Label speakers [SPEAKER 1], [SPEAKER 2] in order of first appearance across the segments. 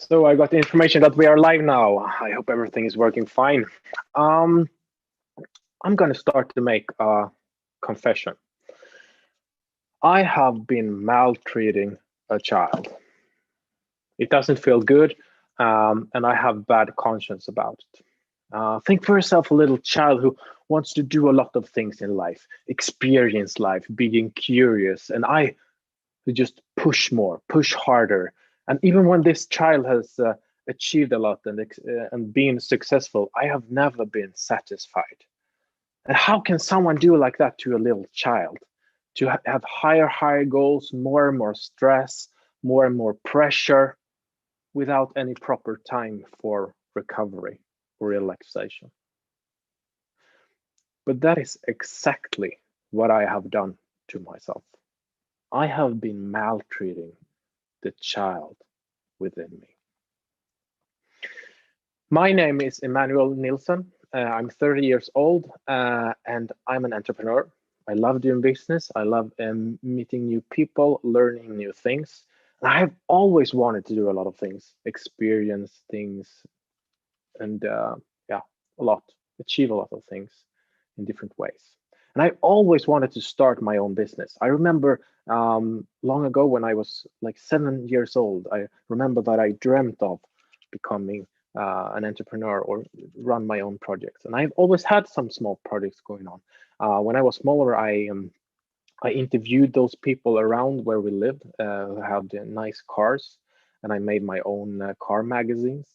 [SPEAKER 1] So I got the information that we are live now. I hope everything is working fine. Um, I'm going to start to make a confession. I have been maltreating a child. It doesn't feel good, and I have bad conscience about it. Think for yourself, a little child who wants to do a lot of things in life, experience life, being curious, and I who just push more, push harder. And even when this child has achieved a lot and been successful, I have never been satisfied. And how can someone do like that to a little child? To have higher goals, more and more stress, more and more pressure, without any proper time for recovery or relaxation. But that is exactly what I have done to myself. I have been maltreating the child within me. My name is Emmanuel Nilsson. I'm 30 years old and I'm an entrepreneur. I love doing business. I love meeting new people, learning new things. And I have always wanted to do a lot of things, experience things, and yeah, a lot, achieve a lot of things in different ways. And I always wanted to start my own business. I remember long ago when I was like 7 years old, I remember that I dreamt of becoming an entrepreneur or run my own projects. And I've always had some small projects going on. When I was smaller, I interviewed those people around where we lived who had nice cars, and I made my own car magazines.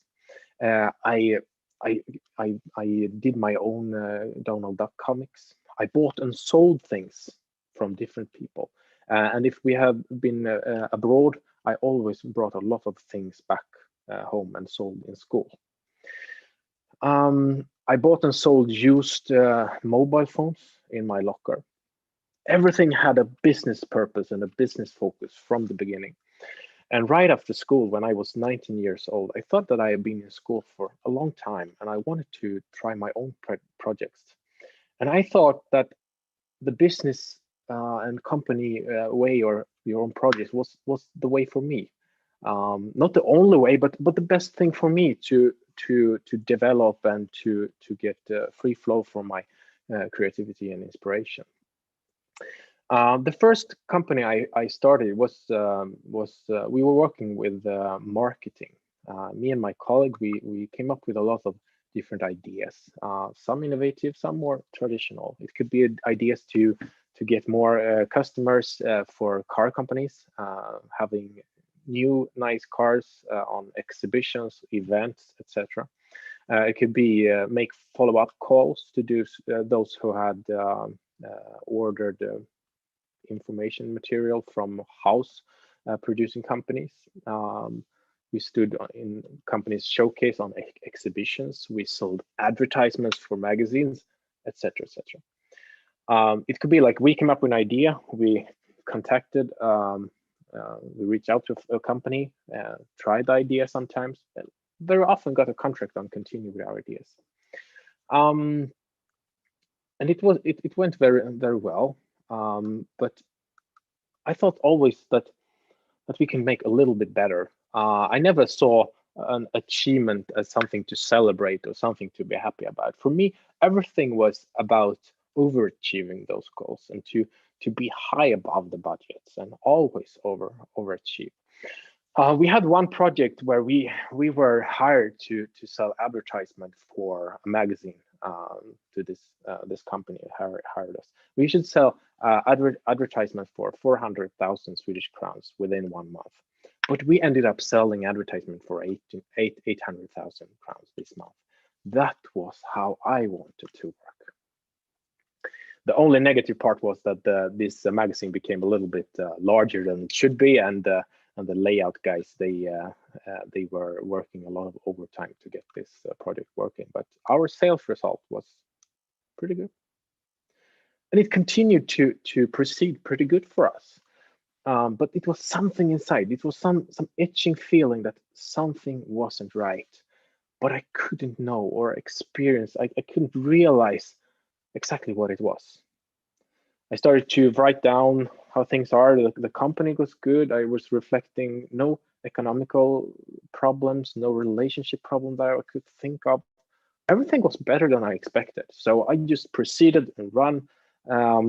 [SPEAKER 1] Uh, I, I did my own Donald Duck comics. I bought and sold things from different people. And if we have been abroad, I always brought a lot of things back home and sold in school. I bought and sold used mobile phones in my locker. Everything had a business purpose and a business focus from the beginning. And right after school, when I was 19 years old, I thought that I had been in school for a long time and I wanted to try my own projects. And I thought that the business and company way or your own project was the way for me. Not the only way, but the best thing for me to develop and to get free flow from my creativity and inspiration. The first company I started was we were working with marketing. Me and my colleague, we came up with a lot of different ideas, some innovative, some more traditional. It could be ideas to get more customers for car companies, having new nice cars on exhibitions, events, etc. It could be make follow-up calls to do those who had ordered information material from house producing companies. We stood in companies' showcase on exhibitions. We sold advertisements for magazines, etc., etc. It could be like we came up with an idea, we contacted, we reached out to a company, tried the idea sometimes, and very often got a contract on continuing with our ideas. And it went very well. But I thought always that we can make a little bit better. I never saw an achievement as something to celebrate or something to be happy about. For me, everything was about overachieving those goals and to be high above the budgets and always overachieve. We had one project where we were hired to sell advertisement for a magazine to this company hired us. We should sell advertisement for 400,000 Swedish crowns within 1 month, but we ended up selling advertisement for 800,000 crowns this month. That was how I wanted to work. The only negative part was that this magazine became a little bit larger than it should be, and the layout guys, they were working a lot of overtime to get this project working. But our sales result was pretty good, and it continued to proceed pretty good for us. But it was something inside. It was some itching feeling that something wasn't right, but I couldn't know or experience. I couldn't realize exactly what it was. I started to write down how things are. The company was good. I was reflecting no economical problems, no relationship problem that I could think of. Everything was better than I expected. So I just proceeded and run. Um,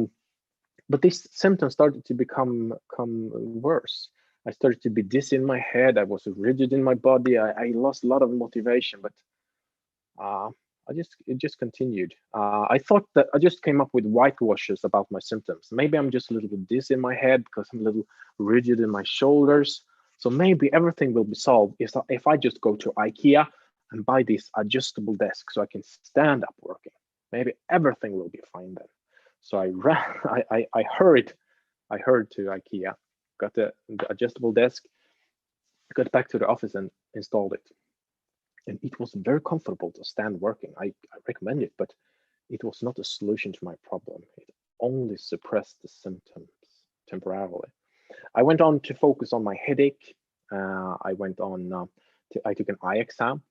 [SPEAKER 1] but these symptoms started to become worse. I started to be dizzy in my head. I was rigid in my body. I lost a lot of motivation, but uh, it just continued. I thought that I just came up with whitewashes about my symptoms. Maybe I'm just a little bit dizzy in my head because I'm a little rigid in my shoulders. So maybe everything will be solved if I just go to IKEA and buy this adjustable desk so I can stand up working. Maybe everything will be fine then. So I ran. I hurried. I hurried to IKEA, got the adjustable desk, got back to the office and installed it. And it was very comfortable to stand working. I recommend it, but it was not a solution to my problem. It only suppressed the symptoms temporarily. I went on to focus on my headache. I went on. I took an eye exam.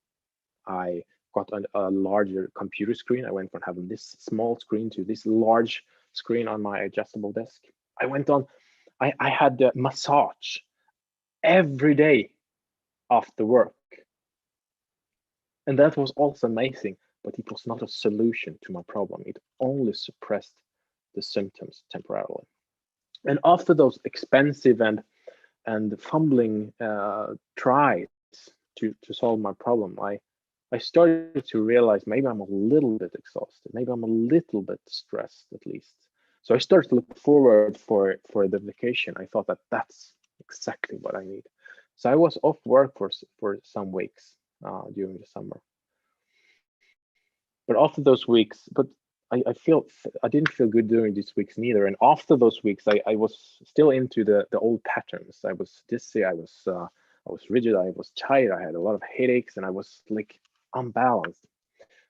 [SPEAKER 1] I got a larger computer screen. I went from having this small screen to this large screen on my adjustable desk. I went on. I had a massage every day after work. And that was also amazing, but it was not a solution to my problem. It only suppressed the symptoms temporarily. And after those expensive and fumbling tries to solve my problem, I started to realize maybe I'm a little bit exhausted, maybe I'm a little bit stressed at least. So I started to look forward for the vacation. I thought that that's exactly what I need. So I was off work for some weeks during the summer. But after those weeks, but I didn't feel good during these weeks neither. And after those weeks, I was still into the old patterns. I was dizzy. I was rigid. I was tired. I had a lot of headaches, and I was like unbalanced.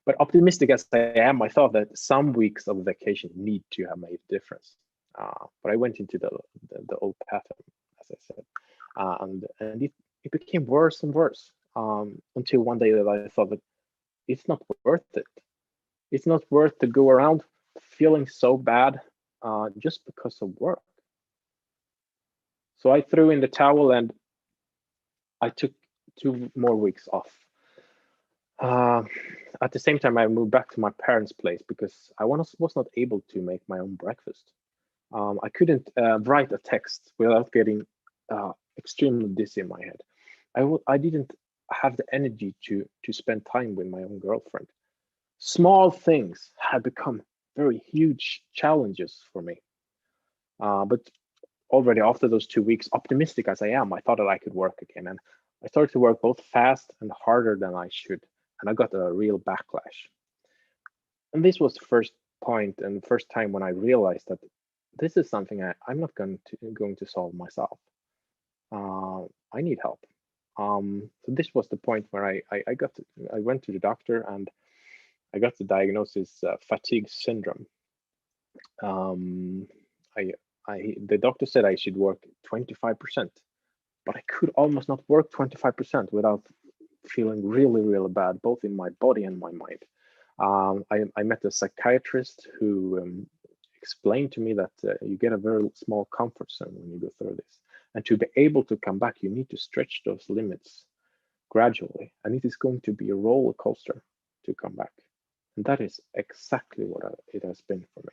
[SPEAKER 1] But optimistic as I am, I thought that some weeks of vacation need to have made a difference. But I went into the old pattern, as I said, and it became worse and worse until one day that I thought that it's not worth it. It's not worth to go around feeling so bad just because of work. So I threw in the towel and I took 2 more weeks off. Uh, at the same time, I moved back to my parents' place because I was not able to make my own breakfast. I couldn't write a text without getting extremely dizzy in my head. I didn't have the energy to spend time with my own girlfriend. Small things had become very huge challenges for me. But already after those 2 weeks, optimistic as I am, I thought that I could work again. And I started to work both fast and harder than I should. And I got a real backlash. And this was the first point and first time when I realized that this is something I'm not going to solve myself. I need help. So this was the point where I went to the doctor and I got the diagnosis fatigue syndrome. Um, I, the doctor said I should work 25%, but I could almost not work 25% without feeling really, really bad, both in my body and my mind. I met a psychiatrist who explained to me that you get a very small comfort zone when you go through this. And to be able to come back, you need to stretch those limits gradually. And it is going to be a roller coaster to come back. And that is exactly what it has been for me.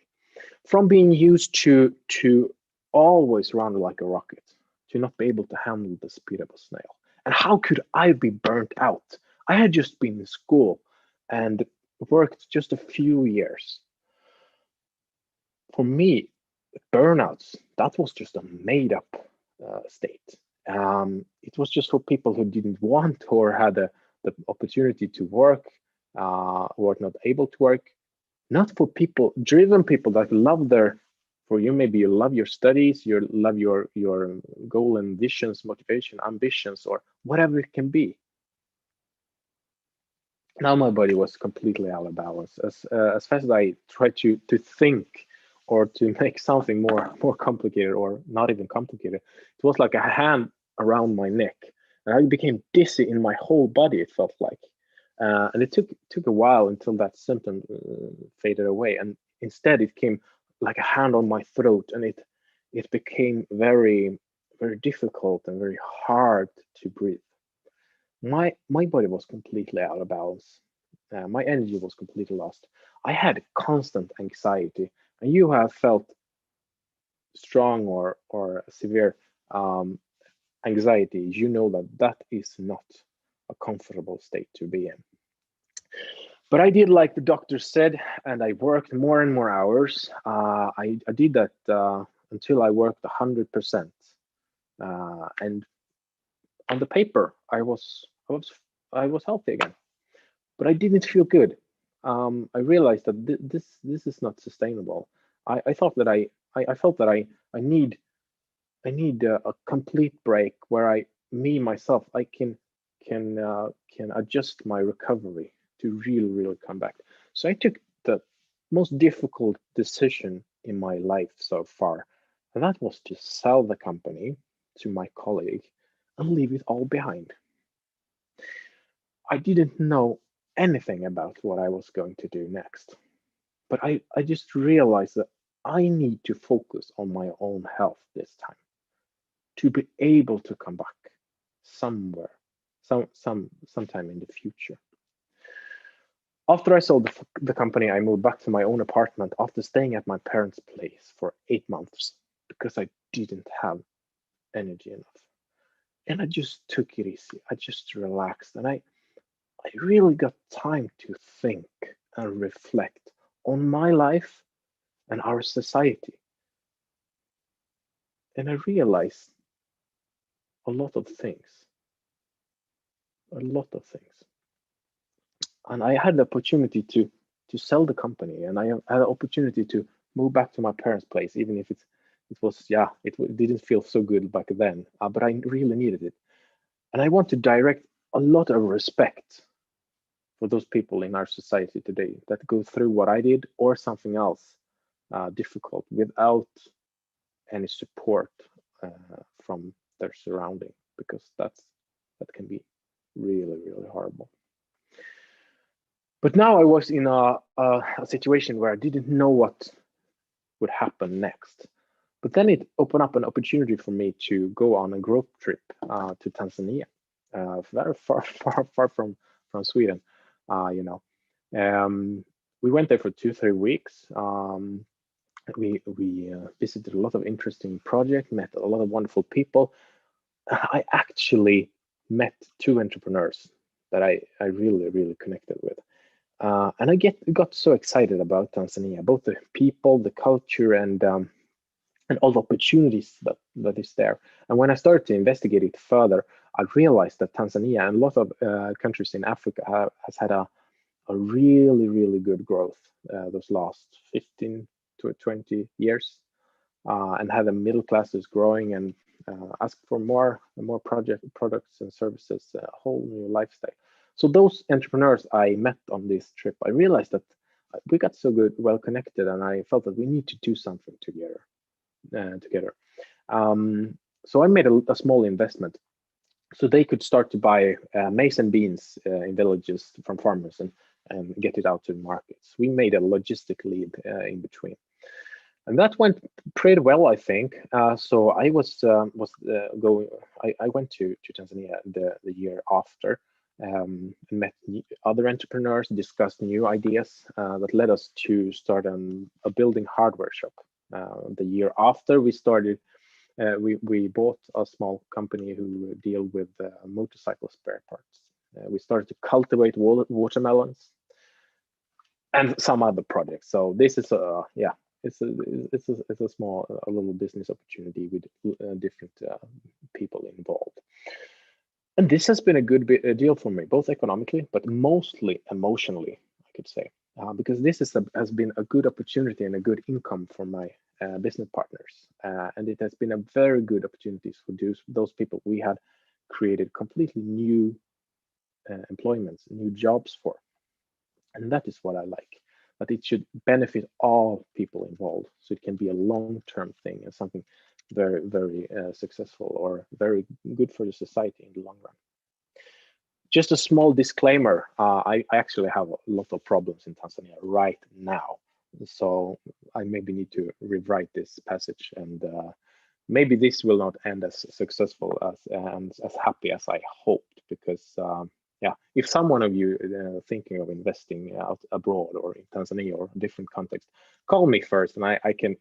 [SPEAKER 1] From being used to always run like a rocket, to not be able to handle the speed of a snail. And how could I be burnt out? I had just been in school and worked just a few years. For me, burnouts, that was just a made up state. It was just for people who didn't want or had the opportunity to work, were not able to work, not for people, driven people that love for you, maybe you love your studies, you love your goal and visions, motivation, ambitions, or whatever it can be. Now my body was completely out of balance. As fast as I tried to think or to make something more complicated or not even complicated, it was like a hand around my neck, and I became dizzy in my whole body. It felt like, and it took a while until that symptom faded away, and instead it came like a hand on my throat, and it became very, very difficult and very hard to breathe. My body was completely out of balance. My energy was completely lost. I had constant anxiety, and you have felt strong or severe um, anxiety. You know that that is not a comfortable state to be in. But I did like the doctor said, and I worked more and more hours. I did that until I worked 100%. And on the paper, I was healthy again, but I didn't feel good. I realized that this is not sustainable. I thought that I felt that I need a complete break where me myself, I can adjust my recovery to really come back. So I took the most difficult decision in my life so far, and that was to sell the company to my colleague and leave it all behind. I didn't know anything about what I was going to do next, but I just realized that I need to focus on my own health this time to be able to come back somewhere, sometime in the future. After I sold the company, I moved back to my own apartment after staying at my parents' place for 8 months because I didn't have energy enough. And I just took it easy. I just relaxed, and I really got time to think and reflect on my life and our society. And I realized a lot of things, a lot of things. And I had the opportunity to sell the company, and I had the opportunity to move back to my parents' place, even if it was, yeah, didn't feel so good back then, but I really needed it. And I want to direct a lot of respect for those people in our society today that go through what I did or something else difficult without any support from their surrounding, because that can be really horrible. But now I was in a situation where I didn't know what would happen next. But then it opened up an opportunity for me to go on a group trip to Tanzania, very far, far from Sweden. You know, we went there for 2, 3 weeks. We visited a lot of interesting projects, met a lot of wonderful people. I actually met two entrepreneurs that I really connected with. And I got so excited about Tanzania, both the people, the culture, and all the opportunities that is there. And when I started to investigate it further, I realized that Tanzania and a lot of countries in Africa has had a really good growth those last 15 to 20 years, and had a middle class is growing and ask for more and more products and services, a whole new lifestyle. So those entrepreneurs I met on this trip, I realized that we got so well connected, and I felt that we need to do something together. So I made a small investment so they could start to buy maize and beans in villages from farmers and get it out to the markets. We made a logistic lead in between, and that went pretty well, I think. So I going. I went to Tanzania the year after, met other entrepreneurs, discussed new ideas that led us to start a building hardware shop. The year after, we bought a small company who deal with motorcycle spare parts. We started to cultivate watermelons and some other projects. So this is it's a little business opportunity with different people involved. And this has been a good deal for me, both economically, but mostly emotionally, I could say, because has been a good opportunity and a good income for my business partners. And it has been a very good opportunities for those people we had created completely new employments, new jobs for. And that is what I like, that it should benefit all people involved. So it can be a long-term thing and something very successful or very good for the society in the long run. Just a small disclaimer, I actually have a lot of problems in Tanzania right now. So I maybe need to rewrite this passage, and maybe this will not end as successful and as happy as I hoped, because yeah, if someone of you thinking of investing out abroad or in Tanzania or a different context, call me first, and I can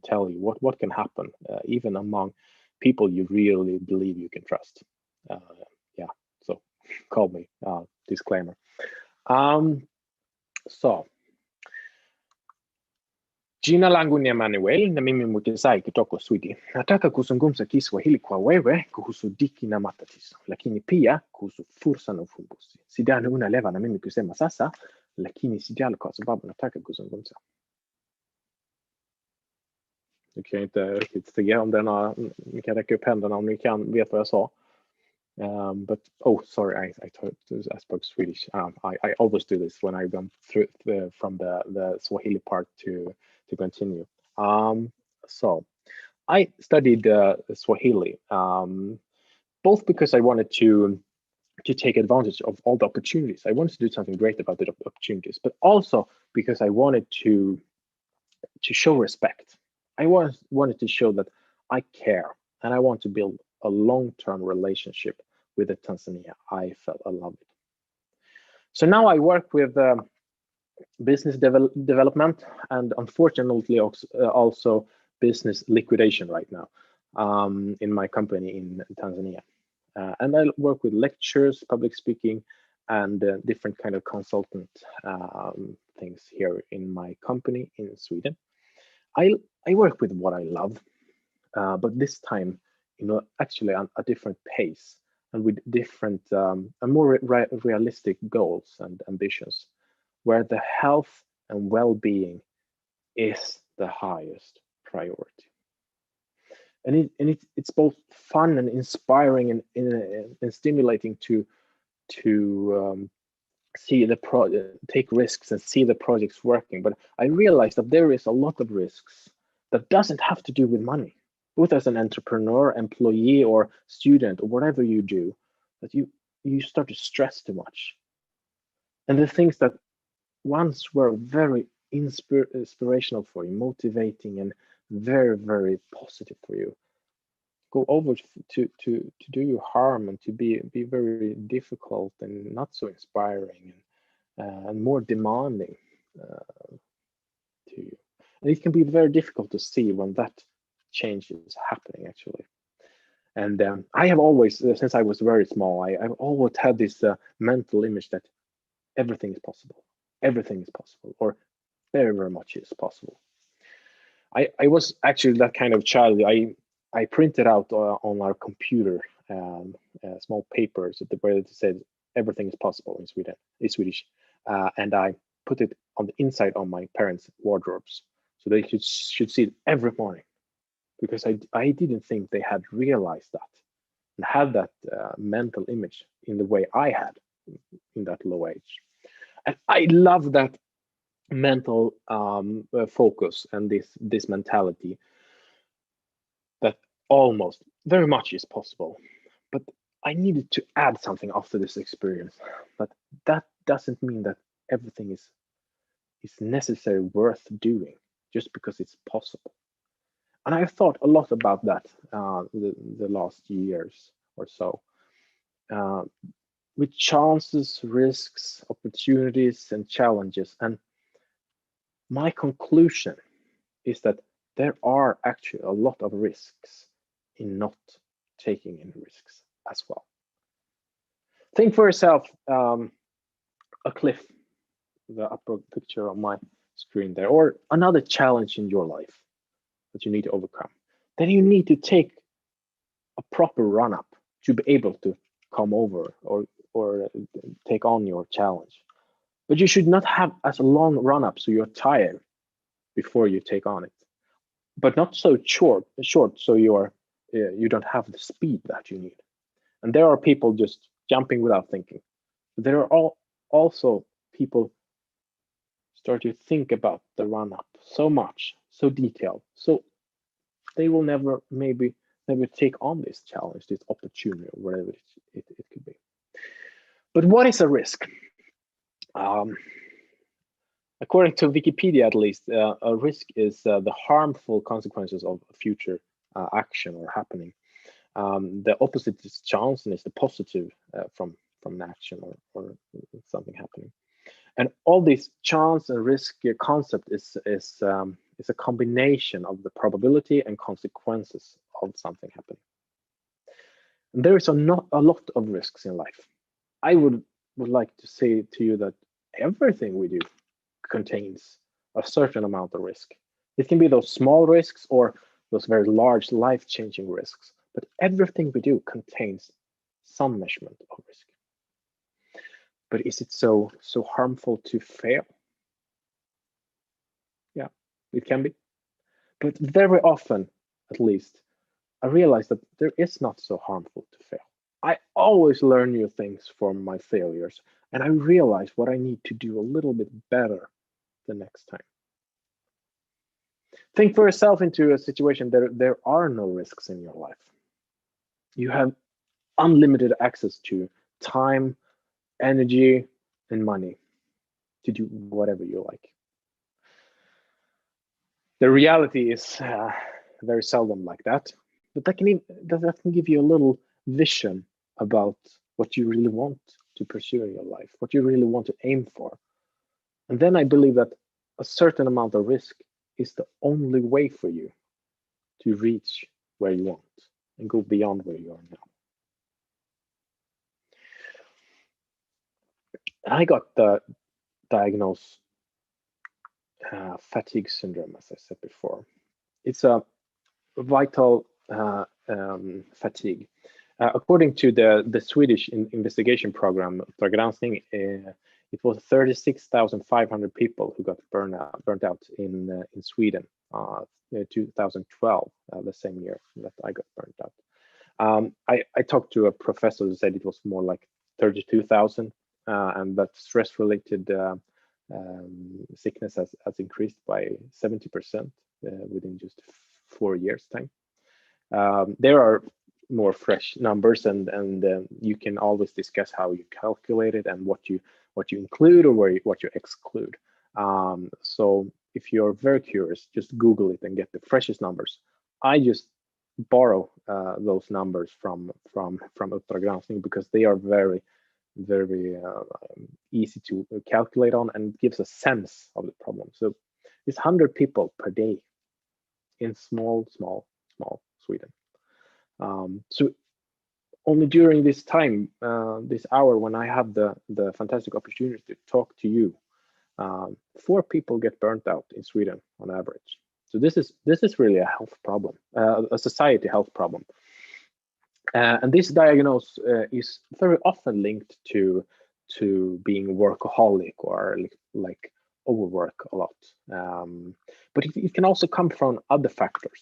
[SPEAKER 1] tell you what can happen, even among people you really believe you can trust. Yeah, so call me. Disclaimer. So jina langu ni Emmanuel na mimi mwekezaji kutoka Sweden. Nataka kuzungumza Kiswahili kwa wewe kuhusu dhiki na matatizo, lakini pia kuhusu fursa na ufumbuzi. Sidhani unaelewa na mimi kusema sasa, lakini sijali kwa sababu nataka kuzungumza. Du kan inte riktigt stiga om ni kan räcka upp händerna om ni kan vet vad jag sa. But oh, sorry, I spoke Swedish. I always do this when I went through from the Swahili part to continue. So I studied Swahili, both because I wanted to take advantage of all the opportunities. I wanted to do something great about the opportunities, but also because I wanted to show respect. I wanted to show that I care and I want to build a long-term relationship with the Tanzania I fell in love with. So now I work with business development and unfortunately also business liquidation right now in my company in Tanzania. And I work with lectures, public speaking, and different kind of consultant things here in my company in Sweden. I work with what I love, but this time, actually on a different pace and with different and more realistic goals and ambitions, where the health and well-being is the highest priority. And it's both fun and inspiring and stimulating to see take risks and see the projects working. But I realized that there is a lot of risks that doesn't have to do with money, both as an entrepreneur, employee, or student, or whatever you do, that you start to stress too much. And the things that once were very inspirational for you, motivating, and very, very positive for you, go over to do you harm and to be very difficult and not so inspiring and more demanding to you. And it can be very difficult to see when that change is happening, actually. And I have always, since I was very small, I've always had this mental image that everything is possible. Everything is possible, or very, very much is possible. I was actually that kind of child. I printed out on our computer small papers where it said everything is possible in Swedish, and I put it on the inside of my parents' wardrobes so they should see it every morning, because I didn't think they had realized that and had that mental image in the way I had in that low age. And I love that mental focus and this mentality that almost very much is possible. But I needed to add something after this experience. But that doesn't mean that everything is necessarily worth doing just because it's possible. And I've thought a lot about that the last years or so. With chances, risks, opportunities, and challenges. And my conclusion is that there are actually a lot of risks in not taking any risks as well. Think for yourself, a cliff, the upper picture on my screen there, or another challenge in your life that you need to overcome. Then you need to take a proper run up to be able to come over or take on your challenge. But you should not have as a long run up so you're tired before you take on it, but not so short so you don't have the speed that you need. And there are people just jumping without thinking. There are also people start to think about the run up so much, so detailed, so they will never take on this challenge, this opportunity, or whatever it could be. But what is a risk? According to Wikipedia, at least, a risk is the harmful consequences of future action or happening. The opposite is chance, and it's the positive from an action or something happening. And all this chance and risk concept is a combination of the probability and consequences of something happening. And there is not a lot of risks in life. I would like to say to you that everything we do contains a certain amount of risk. It can be those small risks or those very large life-changing risks, but everything we do contains some measurement of risk. But is it so harmful to fail? Yeah, it can be. But very often, at least, I realize that there is not so harmful to fail. I always learn new things from my failures, and I realize what I need to do a little bit better the next time. Think for yourself into a situation there are no risks in your life. You have unlimited access to time, energy, and money to do whatever you like. The reality is very seldom like that, but that can give you a little vision about what you really want to pursue in your life, what you really want to aim for. And then I believe that a certain amount of risk is the only way for you to reach where you want and go beyond where you are now. I got diagnosed fatigue syndrome, as I said before. It's a vital fatigue. According to the Swedish investigation program, Granskning, it was 36,500 people who got burnt out in Sweden, 2012, the same year that I got burnt out. I talked to a professor who said it was more like 32,000, and that stress-related sickness has increased by 70% within just 4 years' time. There are more fresh numbers, and you can always discuss how you calculate it and what you include or what you exclude. So if you're very curious, just Google it and get the freshest numbers. I just borrow those numbers from Granskning because they are very easy to calculate on and gives a sense of the problem. So it's 100 people per day in small Sweden. So only during this time, this hour, when I have the fantastic opportunity to talk to you, 4 people get burnt out in Sweden on average. So this is really a health problem, a society health problem. And this diagnosis is very often linked to being workaholic or like overwork a lot. But it can also come from other factors,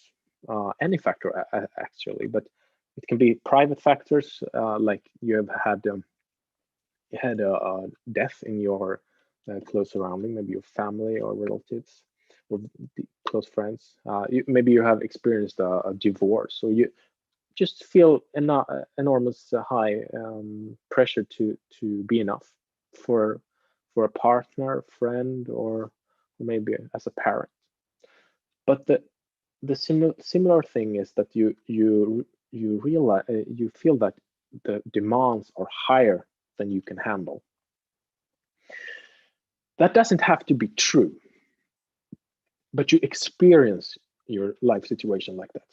[SPEAKER 1] any factor actually. But it can be private factors, like you have had a death in your close surrounding, maybe your family or relatives or close friends. Maybe you have experienced a divorce, so you just feel enormous high pressure to be enough for a partner, friend, or maybe as a parent. But the similar thing is that you realize you feel that the demands are higher than you can handle. That doesn't have to be true, but you experience your life situation like that.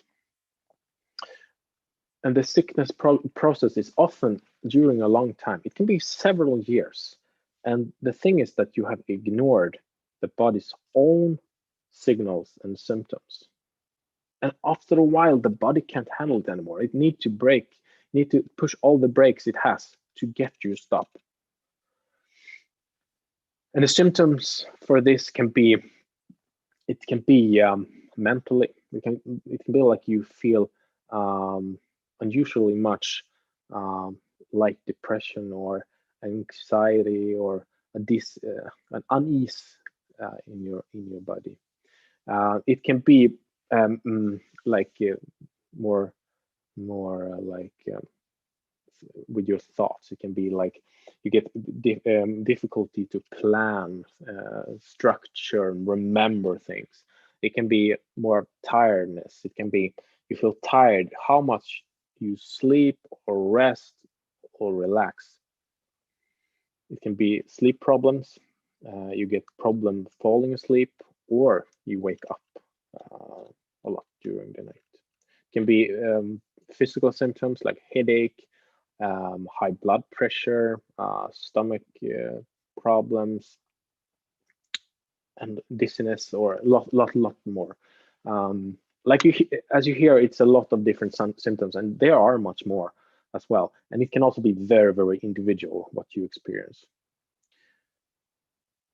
[SPEAKER 1] And the sickness process is often during a long time. It can be several years. And the thing is that you have ignored the body's own signals and symptoms. And after a while, the body can't handle it anymore. It needs to push all the brakes it has to get you to stop. And the symptoms for this can be mentally. It can be like you feel unusually much like depression or anxiety or an unease in your body. It can be like more like with your thoughts. It can be like you get difficulty to plan, structure, and remember things. It can be more tiredness. It can be you feel tired. How much you sleep or rest or relax. It can be sleep problems. You get problem falling asleep, or you wake up a lot during the night. It can be physical symptoms like headache, high blood pressure, stomach problems, and dizziness, or a lot more. Like as you hear, it's a lot of different symptoms, and there are much more as well. And it can also be very individual what you experience.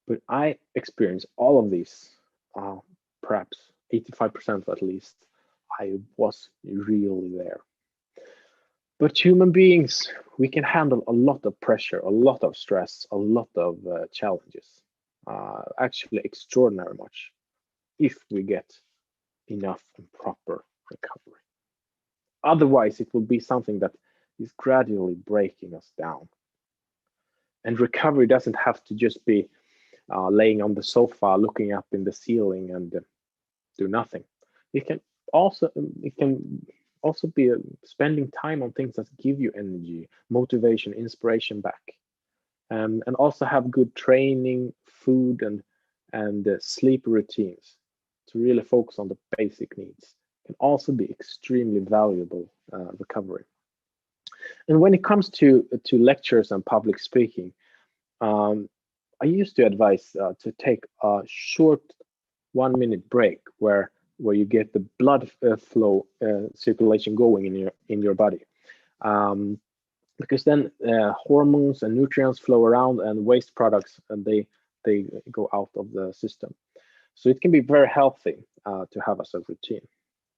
[SPEAKER 1] But I experience all of these, perhaps 85% at least. I was really there. But human beings, we can handle a lot of pressure, a lot of stress, a lot of challenges, actually extraordinary much, if we get enough and proper recovery. Otherwise, it will be something that is gradually breaking us down. And recovery doesn't have to just be laying on the sofa, looking up in the ceiling and do nothing. It can also be spending time on things that give you energy, motivation, inspiration back, and also have good training, food, and sleep routines to really focus on the basic needs. Can also be extremely valuable recovery. And when it comes to lectures and public speaking, I used to advise to take a short 1-minute break where you get the blood flow circulation going in your body, because then hormones and nutrients flow around, and waste products, and they go out of the system. So it can be very healthy to have as a routine.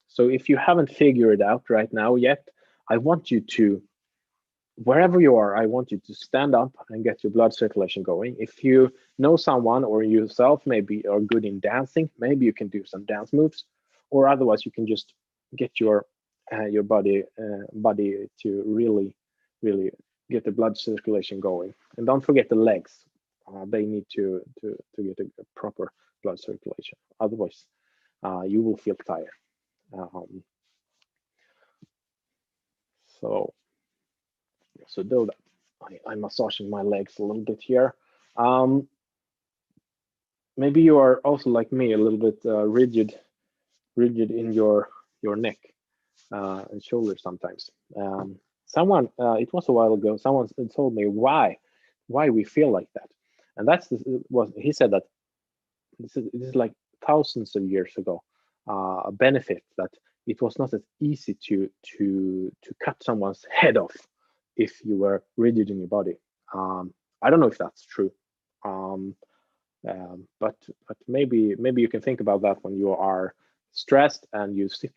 [SPEAKER 1] So if you haven't figured it out right now yet, I want you to, wherever you are, I want you to stand up and get your blood circulation going. If you know someone or yourself maybe are good in dancing, maybe you can do some dance moves, or otherwise you can just get your body to really get the blood circulation going. And don't forget the legs; they need to get a proper blood circulation. Otherwise, you will feel tired. So do that. I'm massaging my legs a little bit here. Maybe you are also like me, a little bit rigid in your neck and shoulders sometimes. Someone, it was a while ago, someone told me why we feel like that, and he said that this is like thousands of years ago, a benefit that it was not as easy to cut someone's head off if you were rigid in your body. I don't know if that's true, but maybe you can think about that when you are stressed and you sit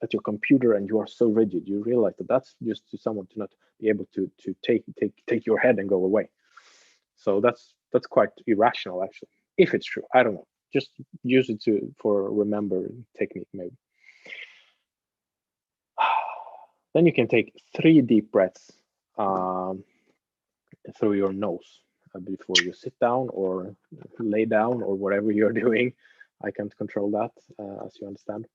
[SPEAKER 1] at your computer and you are so rigid. You realize that that's just to someone to not be able to take your head and go away. So that's quite irrational, actually. If it's true, I don't know. Just use it for remembering technique, maybe. Then you can take 3 deep breaths through your nose before you sit down or lay down or whatever you're doing. I can't control that, as you understand.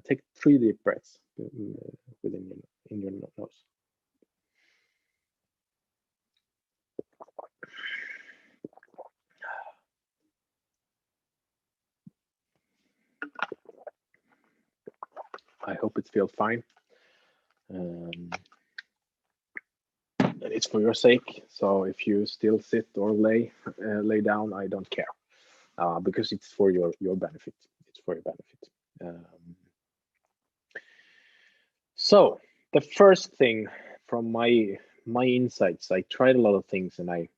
[SPEAKER 1] Take 3 deep breaths in your nose. I hope it feels fine. And it's for your sake. So if you still sit or lay down, I don't care, because it's for your benefit. It's for your benefit. So the first thing from my insights, I tried a lot of things, and I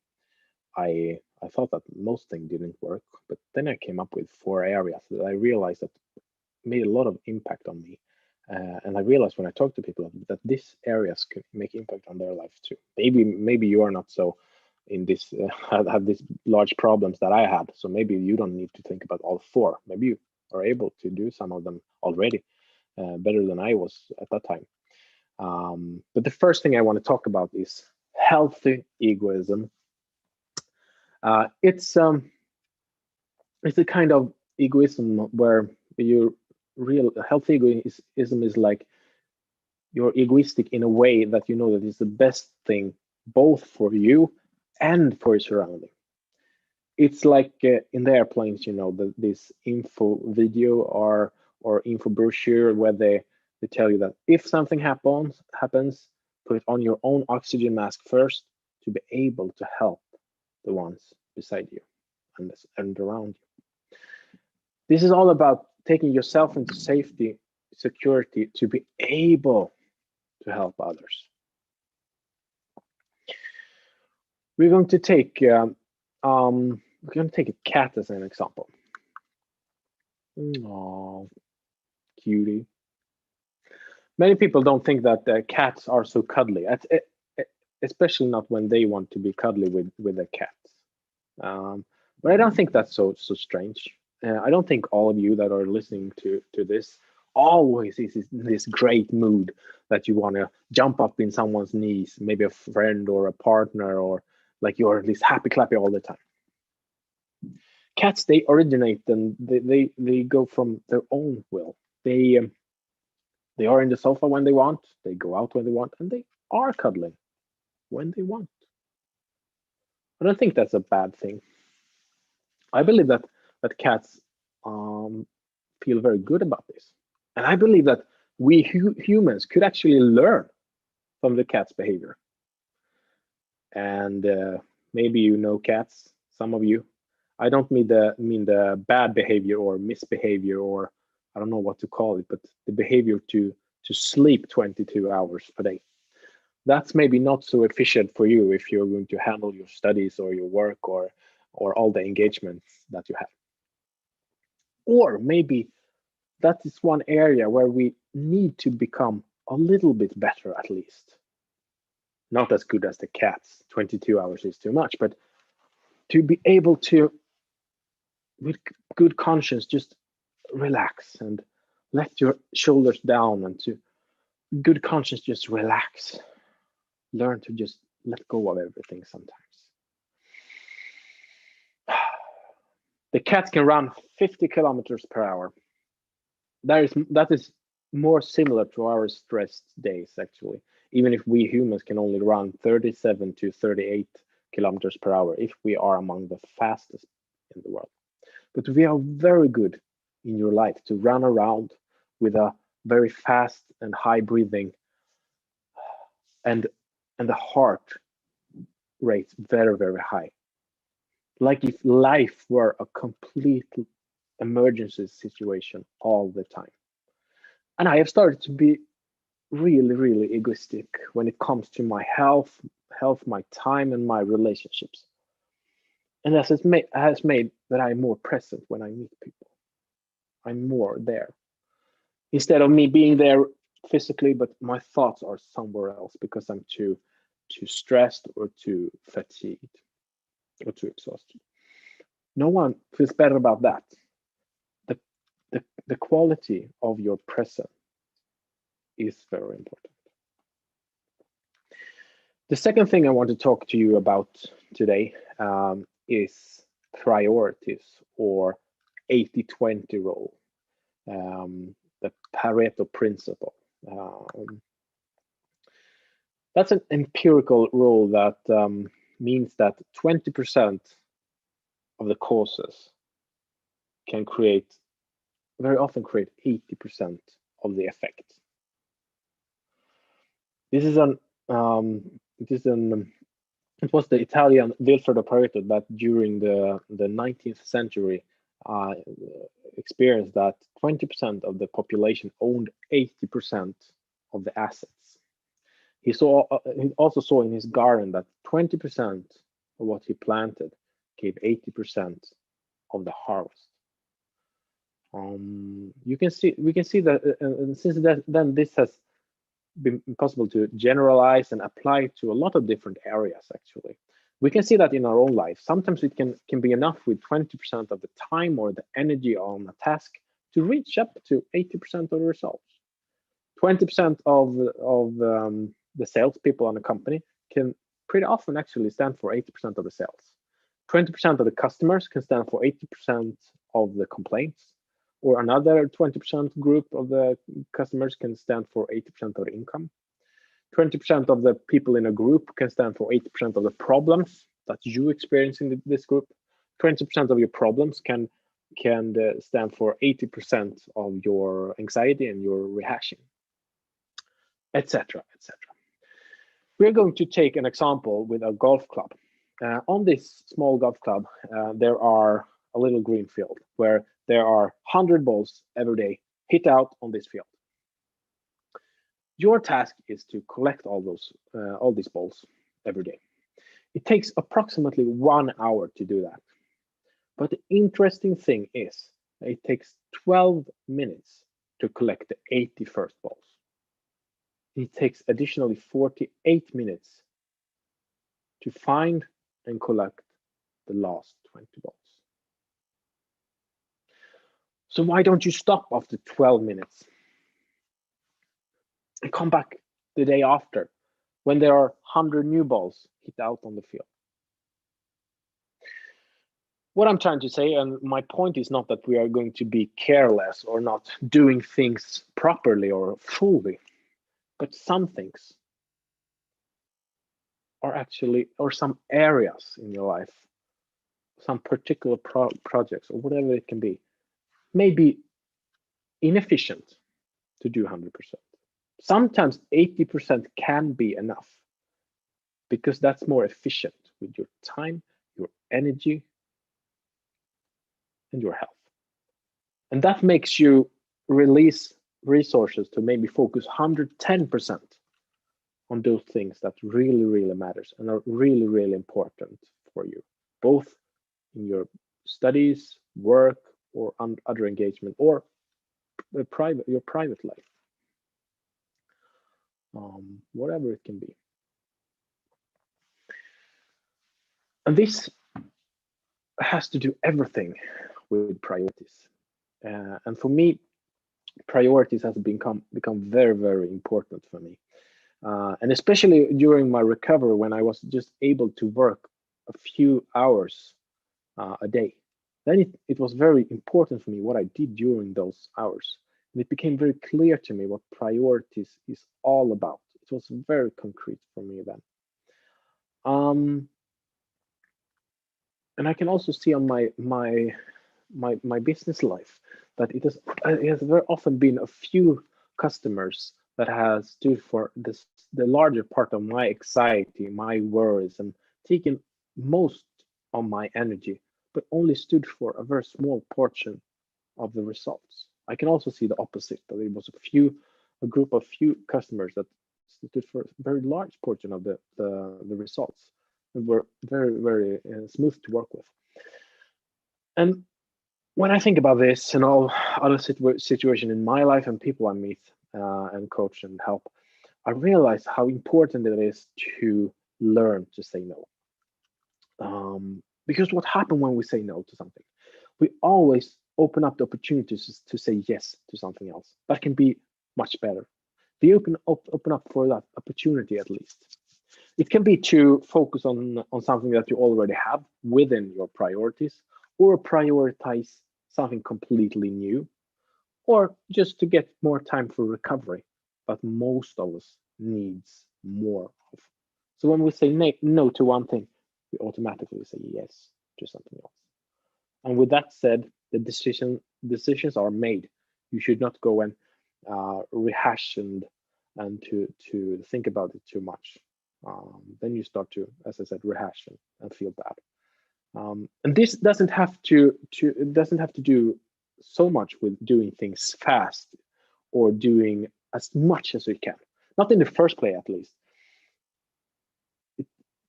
[SPEAKER 1] thought that most things didn't work, but then I came up with 4 areas that I realized that made a lot of impact on me. And I realized when I talk to people that these areas could make impact on their life too. Maybe you are not so in this have these large problems that I had, so maybe you don't need to think about all 4. Maybe you are able to do some of them already better than I was at that time. But the first thing I want to talk about is healthy egoism. It's a kind of egoism where healthy egoism is like you're egoistic in a way that you know that is the best thing both for you and for your surrounding. It's like in the airplanes, this info video or info brochure where they tell you that if something happens, put on your own oxygen mask first to be able to help the ones beside you and around you. This is all about taking yourself into safety, security to be able to help others. We're going to take a cat as an example. Oh, cutie. Many people don't think that cats are so cuddly, especially not when they want to be cuddly with their cats. But I don't think that's so strange. I don't think all of you that are listening to this always is in this great mood that you want to jump up in someone's knees, maybe a friend or a partner, or like you're at least happy clappy all the time. Cats, they originate and they go from their own will. They are in the sofa when they want, they go out when they want, and they are cuddling when they want. I don't think that's a bad thing. I believe that cats feel very good about this. And I believe that we humans could actually learn from the cat's behavior. And maybe you know cats, some of you. I don't mean the bad behavior or misbehavior, or I don't know what to call it, but the behavior to sleep 22 hours per day. That's maybe not so efficient for you if you're going to handle your studies or your work or all the engagements that you have. Or maybe that is one area where we need to become a little bit better, at least. Not as good as the cats, 22 hours is too much, but to be able to, with good conscience, just relax and let your shoulders down, and to good conscience, just relax. Learn to just let go of everything sometimes. The cats can run 50 kilometers per hour. That is more similar to our stressed days, actually, even if we humans can only run 37 to 38 kilometers per hour if we are among the fastest in the world. But we are very good in your life to run around with a very fast and high breathing, and the heart rate very, very high. Like if life were a complete emergency situation all the time. And I have started to be really, really egoistic when it comes to my health, my time, and my relationships. And that has made that I'm more present when I meet people. I'm more there. Instead of me being there physically, but my thoughts are somewhere else because I'm too stressed or too fatigued or too exhausted. No one feels better about that. The quality of your presence is very important. The second thing I want to talk to you about today is priorities, or 80-20 rule, the Pareto principle. That's an empirical rule that means that 20% of the causes can very often create 80% of the effect. This is it was the Italian Vilfredo Pareto that during the 19th century experienced that 20% of the population owned 80% of the assets. He also saw in his garden that 20% of what he planted gave 80% of the harvest. We can see that, and since then this has been possible to generalize and apply to a lot of different areas. Actually, we can see that in our own life. Sometimes it can be enough with 20% of the time or the energy on a task to reach up to 80% of the results. 20% of the salespeople on a company can pretty often actually stand for 80% of the sales. 20% of the customers can stand for 80% of the complaints, or another 20% group of the customers can stand for 80% of the income. 20% of the people in a group can stand for 80% of the problems that you experience in this group. 20% of your problems can stand for 80% of your anxiety and your rehashing, etc., etc. We're going to take an example with a golf club. On this small golf club, there are a little green field where there are 100 balls every day hit out on this field. Your task is to collect all these balls every day. It takes approximately 1 hour to do that. But the interesting thing is it takes 12 minutes to collect the 81st balls. It takes additionally 48 minutes to find and collect the last 20 balls. So why don't you stop after 12 minutes and come back the day after when there are 100 new balls hit out on the field? What I'm trying to say, and my point is not that we are going to be careless or not doing things properly or fully, but some things are actually, or some areas in your life, some particular projects or whatever it can be, may be inefficient to do 100%. Sometimes 80% can be enough because that's more efficient with your time, your energy, and your health. And that makes you release resources to maybe focus 110% on those things that really, really matters and are really, really important for you, both in your studies, work, or other engagement, or your private life, whatever it can be. And this has to do everything with priorities. And for me, priorities has become very, very important for me. And especially during my recovery, when I was just able to work a few hours a day, then it was very important for me what I did during those hours. And it became very clear to me what priorities is all about. It was very concrete for me then. And I can also see on my business life that it has very often been a few customers that has stood for the larger part of my anxiety, my worries, and taken most of my energy, but only stood for a very small portion of the results. I can also see the opposite, that it was a group of few customers that stood for a very large portion of the results and were very, very smooth to work with. And when I think about this and all other situations in my life and people I meet and coach and help, I realize how important it is to learn to say no. Because what happens when we say no to something? We always open up the opportunities to say yes to something else that can be much better. We open up for that opportunity at least. It can be to focus on something that you already have within your priorities, or prioritize something completely new, or just to get more time for recovery, but most of us needs more of. So when we say no to one thing, we automatically say yes to something else. And with that said, the decisions are made. You should not go and rehash and to think about it too much. Then you start to, as I said, rehash and feel bad. And this doesn't have to do so much with doing things fast or doing as much as we can. Not in the first place, at least.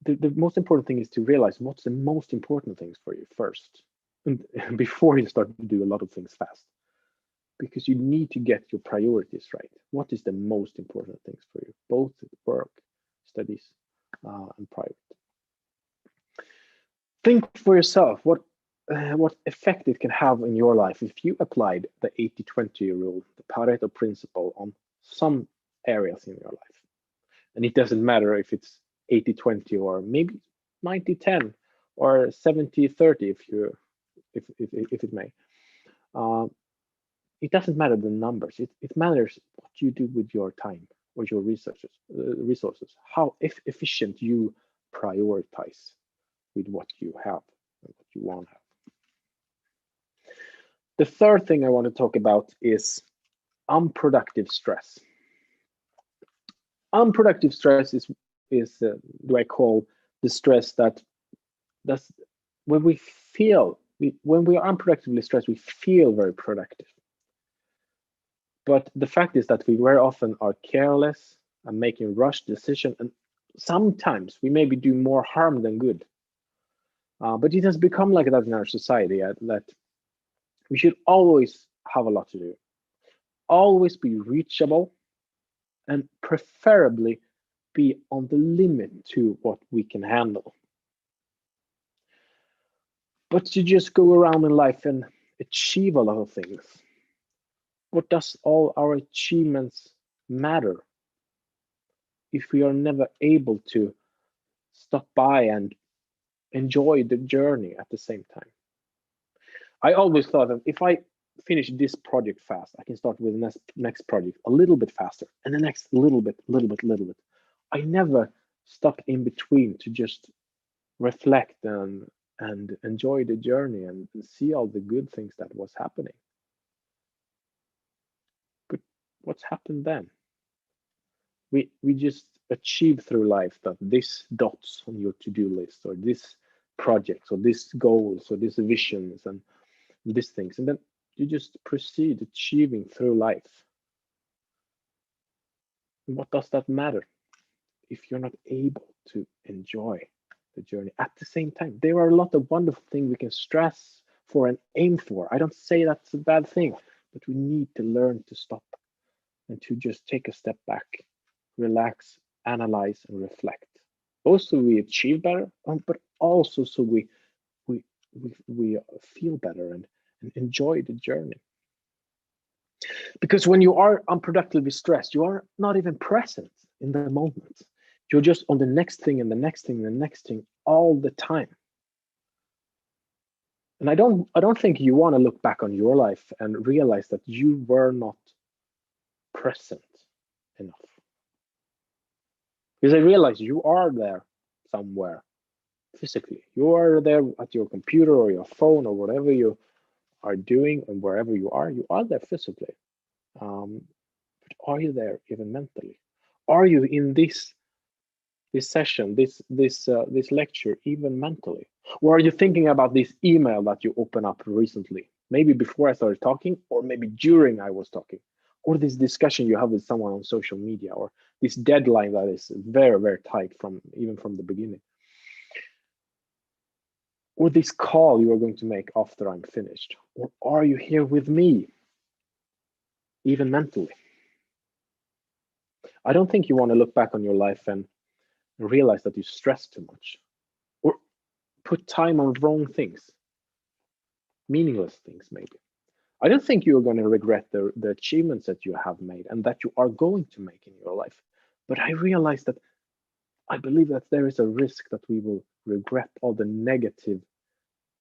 [SPEAKER 1] The most important thing is to realize what's the most important things for you first, and before you start to do a lot of things fast. Because you need to get your priorities right. What is the most important things for you, both work, studies, and private? Think for yourself what effect it can have in your life if you applied the 80-20 rule, the Pareto principle, on some areas in your life. And it doesn't matter if it's 80-20 or maybe 90-10 or 70-30 if it may. it doesn't matter the numbers. It matters what you do with your time or your resources, how efficient you prioritize with what you have and what you want to have. The third thing I want to talk about is unproductive stress. Unproductive stress is do I call the stress that's when we feel when we are unproductively stressed, we feel very productive. But the fact is that we very often are careless and making rushed decisions, and sometimes we maybe do more harm than good. But it has become like that in our society that we should always have a lot to do, always be reachable, and preferably be on the limit to what we can handle. But to just go around in life and achieve a lot of things, what does all our achievements matter if we are never able to stop by and enjoy the journey at the same time? I always thought that if I finish this project fast, I can start with the next project a little bit faster, and the next little bit. I never stopped in between to just reflect and enjoy the journey and see all the good things that was happening. But what's happened then? We just achieve through life that this dots on your to-do list, or this projects, or this goals, or these visions, and these things, and then you just proceed achieving through life. And what does that matter if you're not able to enjoy the journey at the same time? There are a lot of wonderful things we can stress for and aim for. I don't say that's a bad thing, but we need to learn to stop and to just take a step back, relax, analyze, and reflect. Both so we achieve better, but also so we feel better and enjoy the journey. Because when you are unproductively stressed, you are not even present in the moment. You're just on the next thing and the next thing and the next thing all the time. And I don't think you want to look back on your life and realize that you were not present enough. Because I realize you are there somewhere physically. You are there at your computer or your phone or whatever you are doing, and wherever you are there physically. But are you there even mentally? Are you in this session, this lecture, even mentally? Or are you thinking about this email that you opened up recently? Maybe before I started talking, or maybe during I was talking, or this discussion you have with someone on social media, or this deadline that is very, very tight from the beginning, or this call you are going to make after I'm finished. Or are you here with me, even mentally? I don't think you want to look back on your life and realize that you stress too much, or put time on wrong things, meaningless things maybe. I don't think you're going to regret the achievements that you have made and that you are going to make in your life. But I realize that I believe that there is a risk that we will regret all the negative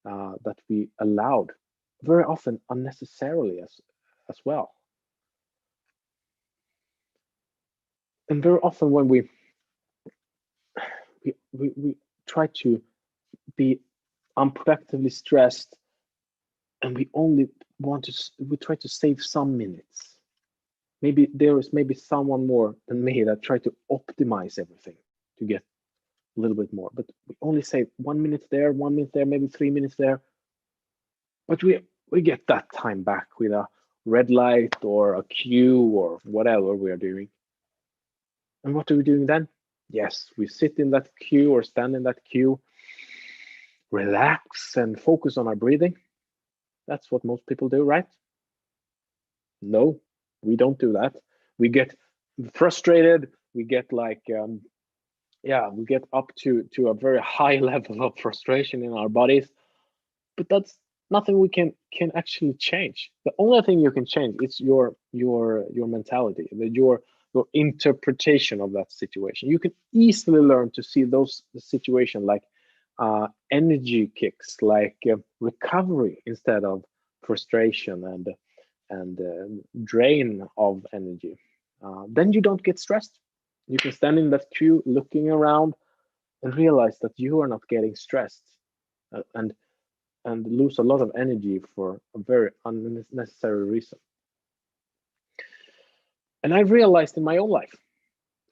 [SPEAKER 1] that we allowed, very often unnecessarily as well. And very often when we try to be unproductively stressed, and we try to save some minutes. Maybe there is someone more than me that try to optimize everything to get a little bit more, but we only save 1 minute there, 1 minute there, maybe 3 minutes there. But we get that time back with a red light or a queue or whatever we are doing. And what are we doing then? Yes, we sit in that queue or stand in that queue, relax and focus on our breathing. That's what most people do, right? No, we don't do that. We get frustrated. We get like, we get up to a very high level of frustration in our bodies. But that's nothing we can actually change. The only thing you can change is your mentality, your interpretation of that situation. You can easily learn to see those situations like energy kicks, like recovery instead of frustration, and drain of energy, then you don't get stressed. You can stand in that queue looking around and realize that you are not getting stressed, and lose a lot of energy for a very unnecessary reason. And I realized in my own life,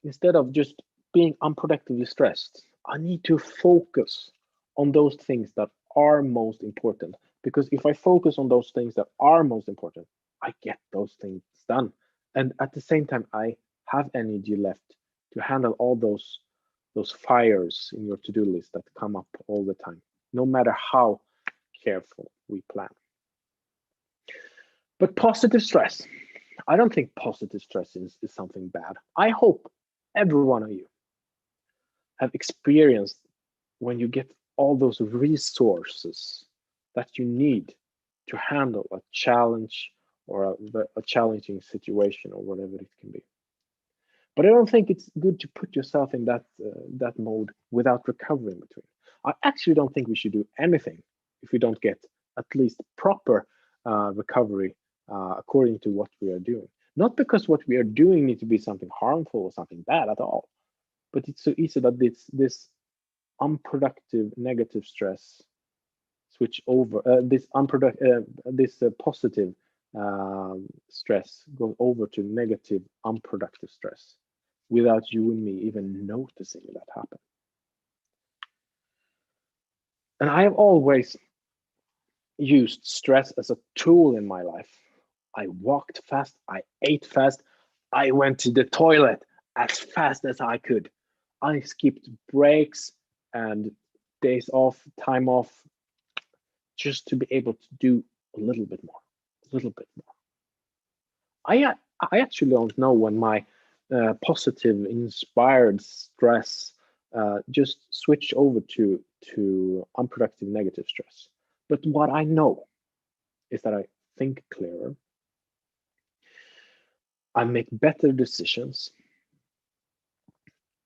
[SPEAKER 1] instead of just being unproductively stressed, I need to focus on those things that are most important. Because if I focus on those things that are most important, I get those things done. And at the same time, I have energy left to handle all those fires in your to-do list that come up all the time, no matter how careful we plan. But positive stress, I don't think positive stress is something bad. I hope every one of you have experienced when you get all those resources that you need to handle a challenge or a challenging situation or whatever it can be. But I don't think it's good to put yourself in that mode without recovering between. I actually don't think we should do anything if we don't get at least proper recovery according to what we are doing. Not because what we are doing needs to be something harmful or something bad at all, but it's so easy that this unproductive negative stress switch over, this positive stress goes over to negative unproductive stress without you and me even noticing that happen. And I have always used stress as a tool in my life. I walked fast, I ate fast, I went to the toilet as fast as I could. I skipped breaks and days off, time off, just to be able to do a little bit more, a little bit more. I actually don't know when my positive, inspired stress just switched over to unproductive, negative stress. But what I know is that I think clearer, I make better decisions,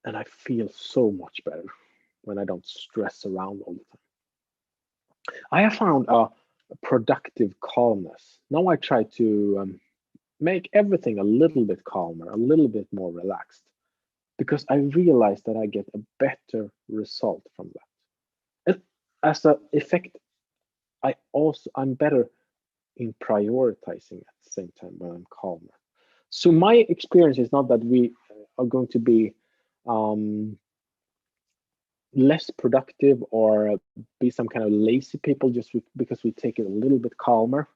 [SPEAKER 1] and I feel so much better when I don't stress around all the time. I have found a productive calmness. Now I try to make everything a little bit calmer, a little bit more relaxed, because I realize that I get a better result from that. And as an effect, I'm better in prioritizing at the same time when I'm calmer. So my experience is not that we are going to be less productive or be some kind of lazy people just because we take it a little bit calmer.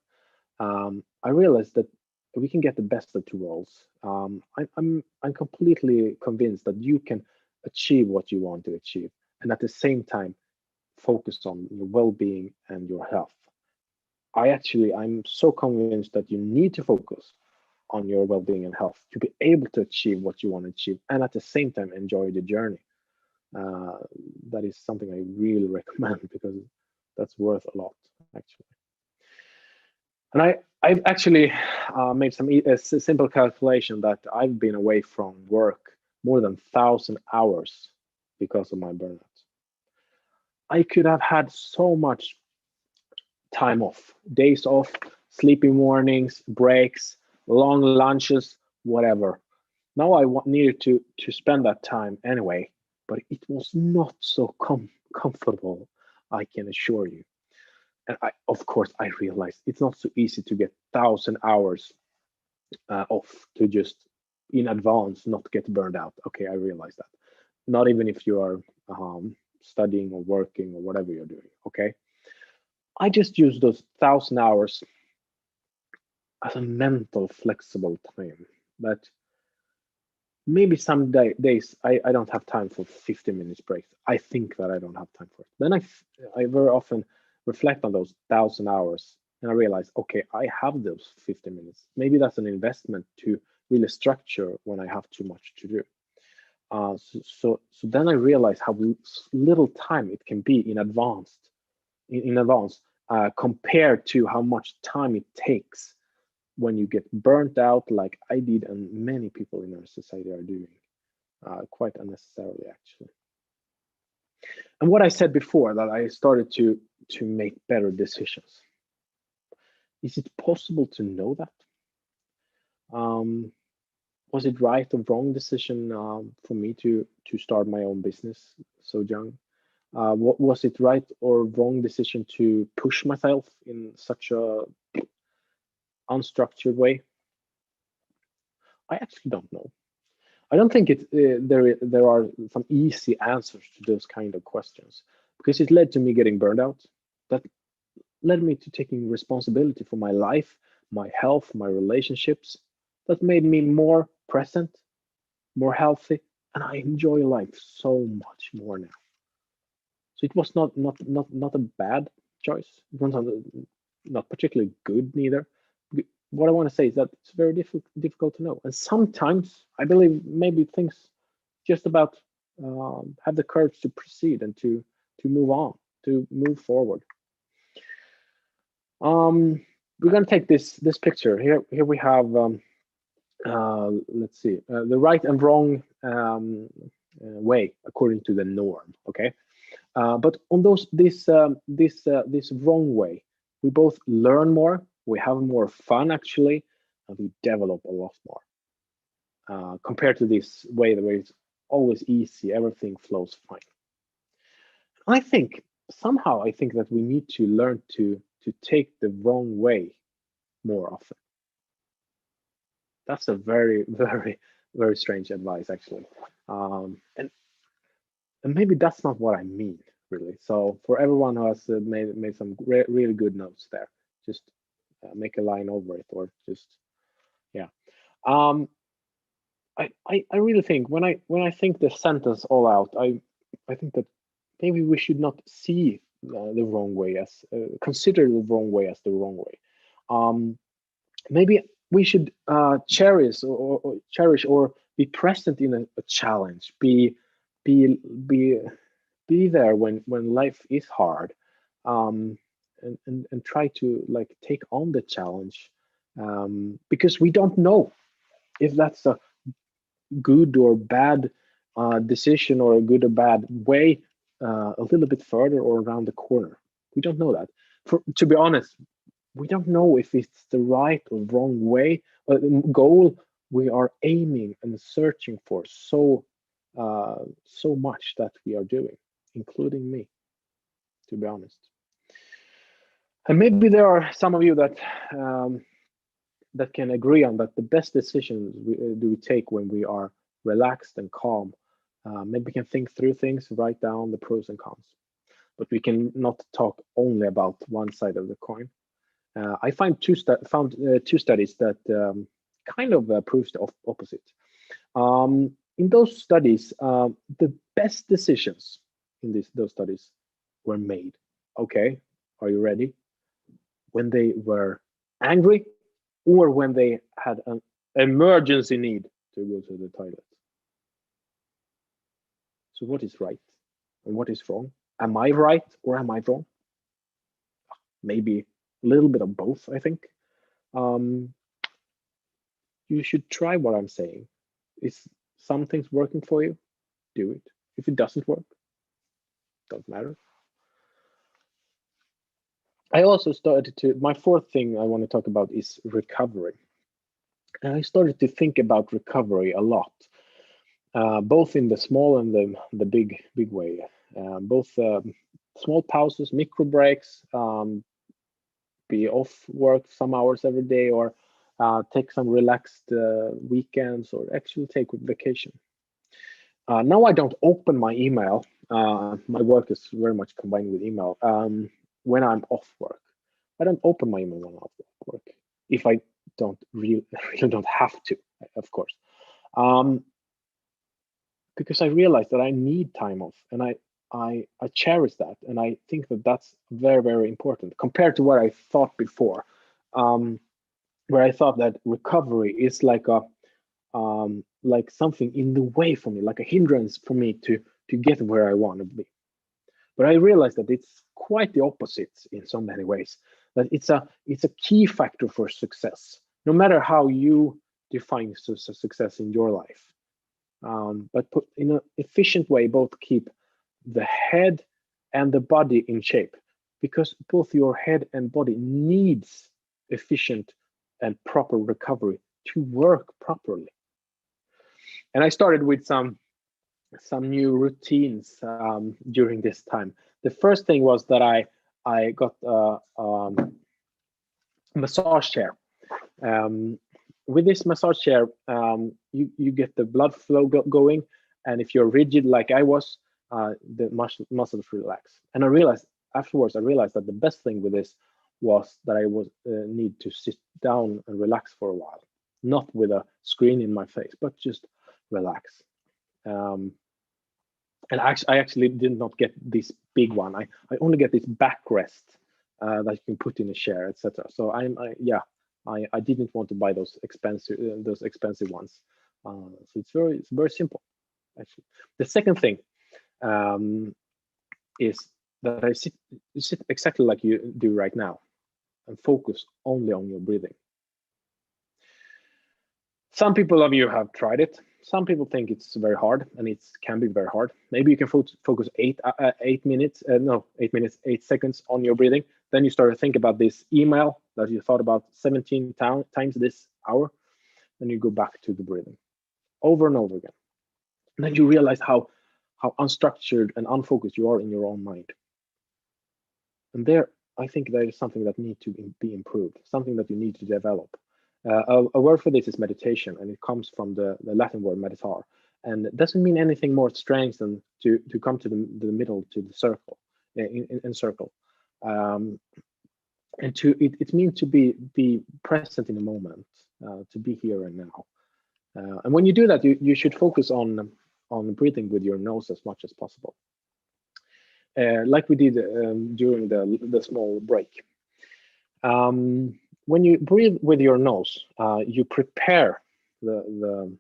[SPEAKER 1] I realized that we can get the best of two worlds. I'm completely convinced that you can achieve what you want to achieve, and at the same time focus on your well-being and your health. I'm so convinced that you need to focus on your well-being and health to be able to achieve what you want to achieve, and at the same time enjoy the journey. That is something I really recommend because that's worth a lot, actually. And I've actually made a simple calculation that I've been away from work more than 1,000 hours because of my burnout. I could have had so much time off, days off, sleepy mornings, breaks, long lunches, whatever. Now I needed to spend that time anyway, but it was not so comfortable, I can assure you. And of course, I realized it's not so easy to get 1,000 hours off to just in advance not get burned out. Okay, I realize that. Not even if you are studying or working or whatever you're doing. Okay, I just use those 1,000 hours as a mental flexible time that maybe some days I don't have time for 50 minutes breaks. I think that I don't have time for it. Then I very often reflect on those 1,000 hours and I realize, okay, I have those 50 minutes. Maybe that's an investment to really structure when I have too much to do. So then I realize how little time it can be in advance compared to how much time it takes when you get burnt out like I did and many people in our society are doing, quite unnecessarily actually. And what I said before, that I started to make better decisions. Is it possible to know that? Was it right or wrong decision for me to start my own business so young? What was it right or wrong decision to push myself in such a unstructured way? I actually don't know. I don't think there are some easy answers to those kind of questions because it led to me getting burned out. That led me to taking responsibility for my life, my health, my relationships. That made me more present, more healthy, and I enjoy life so much more now. So it was not a bad choice. It was not particularly good neither. What I want to say is that it's very difficult to know, and sometimes I believe maybe things just about have the courage to proceed and to move on, to move forward. We're gonna take this picture here. Here we have let's see the right and wrong way according to the norm. Okay, but on this wrong way, we both learn more, we have more fun actually, and we develop a lot more compared to this way where it's always easy, everything flows fine. I think somehow I think that we need to learn to take the wrong way more often. That's a very very strange advice actually, and maybe that's not what I mean really. So for everyone who has made some really good notes there, just make a line over it or just yeah. Um, I really think when I think the sentence all out, I think that maybe we should not see the wrong way as consider the wrong way as the wrong way. Um, Maybe we should cherish or be present in a challenge. Be be be there when life is hard, um, and try to like take on the challenge, because we don't know if that's a good or bad decision or a good or bad way a little bit further or around the corner. We don't know that. To be honest, we don't know if it's the right or wrong way goal we are aiming and searching for so much that we are doing, including me, to be honest. And maybe there are some of you um, that can agree on that the best decisions do we take when we are relaxed and calm. Maybe we can think through things, write down the pros and cons, but we can not talk only about one side of the coin. I found two studies that kind of proves the opposite. In those studies, the best decisions in those studies were made. Okay, are you ready? When they were angry or when they had an emergency need to go to the toilet. So what is right and what is wrong? Am I right or am I wrong? Maybe a little bit of both, I think. Um, you should try what I'm saying. Is some things working for you? Do it. If it doesn't work, don't matter. I also started to, my fourth thing I want to talk about is recovery. And I started to think about recovery a lot, both in the small and the big way. Both small pauses, micro breaks, be off work some hours every day, or take some relaxed weekends, or actually take vacation. Now I don't open my email. My work is very much combined with email. When I'm off work, I don't open my email when I'm off work. If I don't really don't have to, of course, because I realize that I need time off, and I cherish that, and I think that that's very important compared to what I thought before, where I thought that recovery is like something in the way for me, like a hindrance for me to get where I want to be. But I realized that it's quite the opposite in so many ways. That it's a key factor for success, no matter how you define success in your life. But put in an efficient way, both keep the head and the body in shape, because both your head and body needs efficient and proper recovery to work properly. And I started with some new routines during this time. The first thing was that I got a massage chair. Um, with this massage chair, you get the blood flow going, and if you're rigid like I was, the muscles relax. And I realized afterwards, that the best thing with this was that I was need to sit down and relax for a while, not with a screen in my face, but just relax. And I actually did not get this big one. I only get this backrest that you can put in a chair, etc. So I didn't want to buy those expensive ones. So it's very simple, actually. The second thing is that I sit exactly like you do right now, and focus only on your breathing. Some people of you have tried it. Some people think it's very hard, and it can be very hard. Maybe you can focus 8 seconds on your breathing. Then you start to think about this email that you thought about 17 times this hour. Then you go back to the breathing over and over again. And then you realize how unstructured and unfocused you are in your own mind. And there, I think there is something that needs to be improved, something that you need to develop. A word for this is meditation, and it comes from the Latin word meditar, and it doesn't mean anything more strange than to come to the middle, to the circle, in circle. And it means to be present in the moment, to be here and now. And when you do that, you should focus on breathing with your nose as much as possible, like we did during the small break. When you breathe with your nose, you prepare the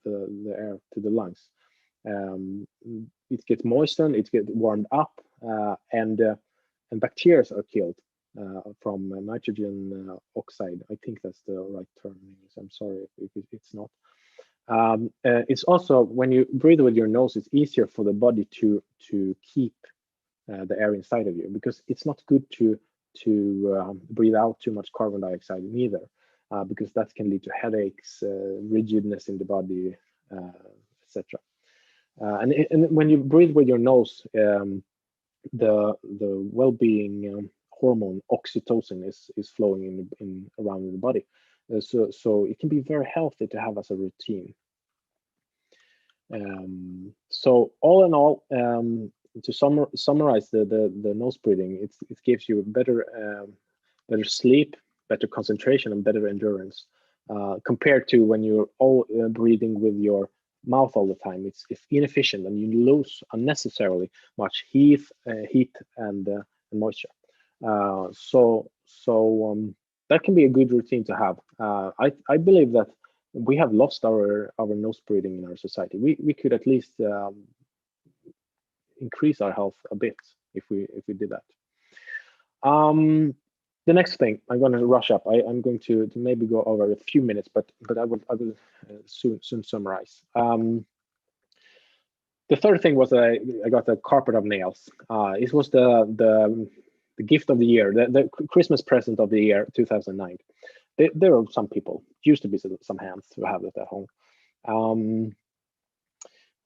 [SPEAKER 1] air to the lungs. It gets moistened, it gets warmed up, and bacteria are killed from nitrogen oxide. I think that's the right term. I'm sorry if it's not. It's also, when you breathe with your nose, it's easier for the body to keep the air inside of you, because it's not good to breathe out too much carbon dioxide neither, because that can lead to headaches, rigidness in the body, etc. And when you breathe with your nose, the well-being hormone oxytocin is flowing in around the body, so it can be very healthy to have as a routine. So all in all, to summarize the nose breathing, it gives you better sleep, better concentration, and better endurance, compared to when you're all breathing with your mouth all the time. It's inefficient, and you lose unnecessarily much heat and moisture. So that can be a good routine to have. I believe that we have lost our nose breathing in our society. We could at least increase our health a bit if we did that. The next thing, I'm going to rush up. I'm going to maybe go over a few minutes, but I will soon summarize. The third thing was I got a carpet of nails. It was the gift of the year, the Christmas present of the year 2009. There are some people, used to be some hands who have it at home.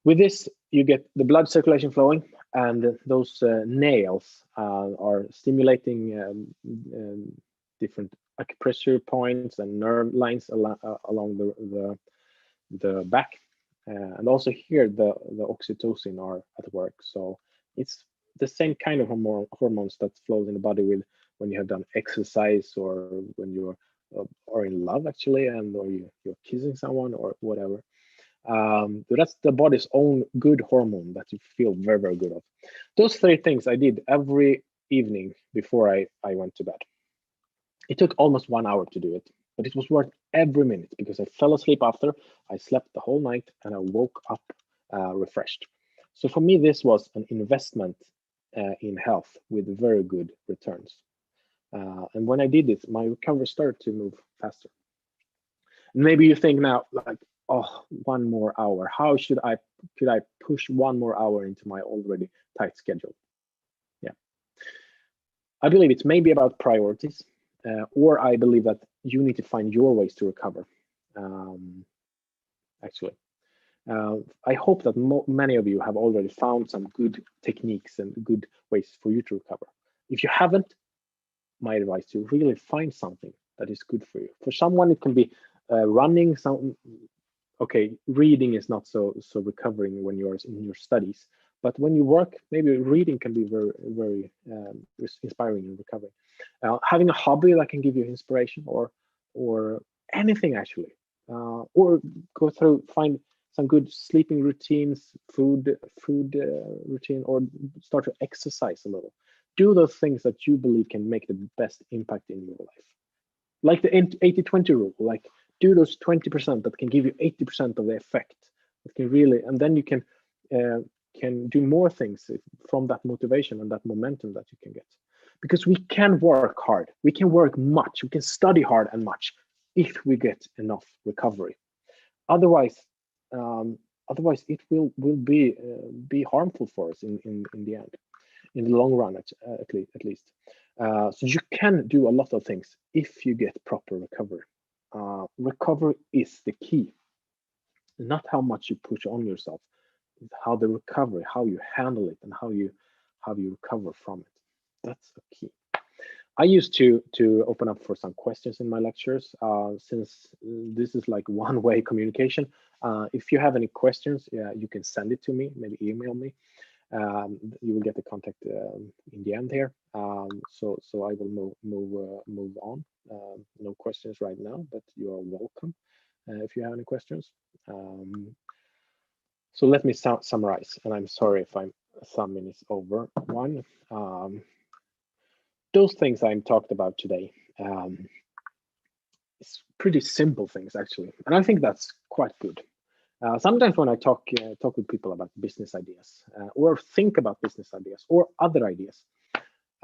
[SPEAKER 1] With this, you get the blood circulation flowing, and those nails are stimulating different acupressure points and nerve lines along the back. And also here, the oxytocin are at work. So it's the same kind of hormones that flow in the body with when you have done exercise, or when you're or in love, actually, and or you're kissing someone or whatever. So that's the body's own good hormone that you feel very, very good of. Those 3 things I did every evening before I went to bed. It took almost 1 hour to do it, but it was worth every minute, because I fell asleep after, I slept the whole night, and I woke up refreshed. So for me, this was an investment in health with very good returns. And when I did it, my recovery started to move faster. Maybe you think now, like, oh, 1 more hour. How could I push 1 more hour into my already tight schedule? Yeah, I believe it's maybe about priorities, or I believe that you need to find your ways to recover. actually. I hope that many of you have already found some good techniques and good ways for you to recover. If you haven't, my advice to really find something that is good for you. For someone, it can be running. Okay, reading is not so recovering when you're in your studies, but when you work, maybe reading can be very inspiring and recovering. Having a hobby that can give you inspiration, or anything actually, or go through, find some good sleeping routines, food routine, or start to exercise a little. Do those things that you believe can make the best impact in your life, like the 80-20 rule. Like, do those 20% that can give you 80% of the effect, that can really, and then you can do more things from that motivation and that momentum that you can get. Because we can work hard, we can work much, we can study hard and much if we get enough recovery. Otherwise, it will be harmful for us in the end, in the long run, at least. So you can do a lot of things if you get proper recovery. Recovery is the key, not how much you push on yourself, how the recovery, how you handle it, and how you recover from it. That's the key. I used to open up for some questions in my lectures, since this is like one-way communication. If you have any questions, yeah, you can send it to me, maybe email me. You will get the contact in the end here. So I will move on. No questions right now, but you are welcome if you have any questions. So let me summarize, and I'm sorry if I'm some minutes over one. Those things I'm talked about today, it's pretty simple things actually, and I think that's quite good. Sometimes when I talk with people about business ideas, or think about business ideas or other ideas,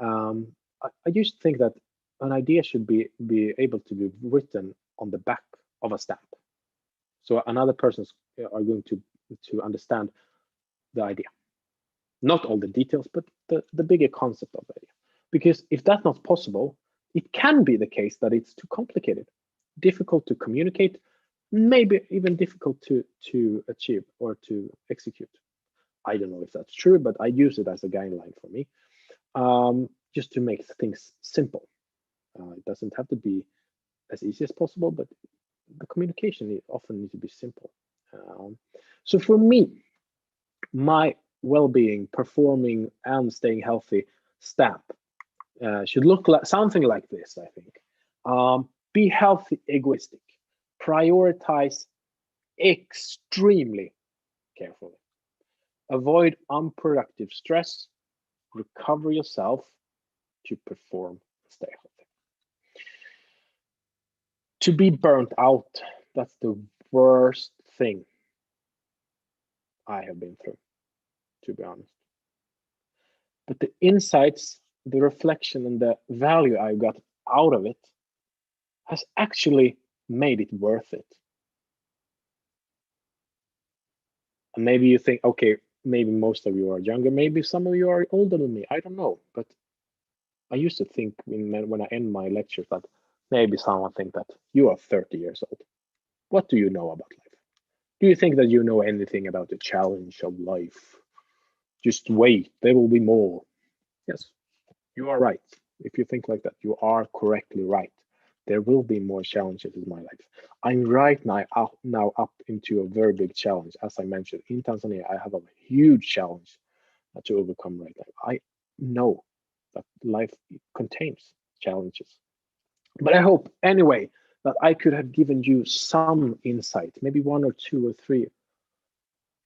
[SPEAKER 1] I used to think that an idea should be able to be written on the back of a stamp, so another person's are going to understand the idea, not all the details, but the bigger concept of the idea. Because if that's not possible, it can be the case that it's too complicated, difficult to communicate, maybe even difficult to achieve or to execute. I don't know if that's true, but I use it as a guideline for me, just to make things simple. It doesn't have to be as easy as possible, but the communication often needs to be simple. So for me, my well-being, performing, and staying healthy stamp should look like something like this, I think. Be healthy, egoistic. Prioritize extremely carefully. Avoid unproductive stress. Recover yourself to perform and stay healthy. To be burnt out, that's the worst thing I have been through, to be honest. But the insights, the reflection, and the value I got out of it has actually made it worth it. And maybe you think, okay, maybe most of you are younger, maybe some of you are older than me, I don't know. But I used to think when I end my lectures that maybe someone think that you are 30 years old. What do you know about life? Do you think that you know anything about the challenge of life? Just wait, there will be more. Yes, you are right. If you think like that, you are correctly right. There will be more challenges in my life. I'm right now up into a very big challenge. As I mentioned, in Tanzania, I have a huge challenge to overcome right now. I know that life contains challenges. But I hope anyway that I could have given you some insight, maybe one or two or three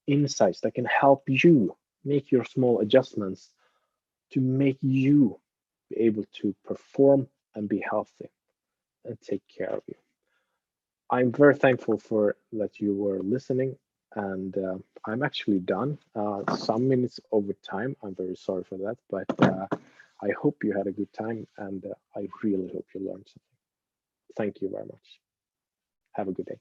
[SPEAKER 1] insights that can help you make your small adjustments to make you be able to perform and be healthy and take care of you. I'm very thankful for that you were listening, and I'm actually done. Some minutes over time. I'm very sorry for that, but I hope you had a good time, and I really hope you learned something. Thank you very much. Have a good day.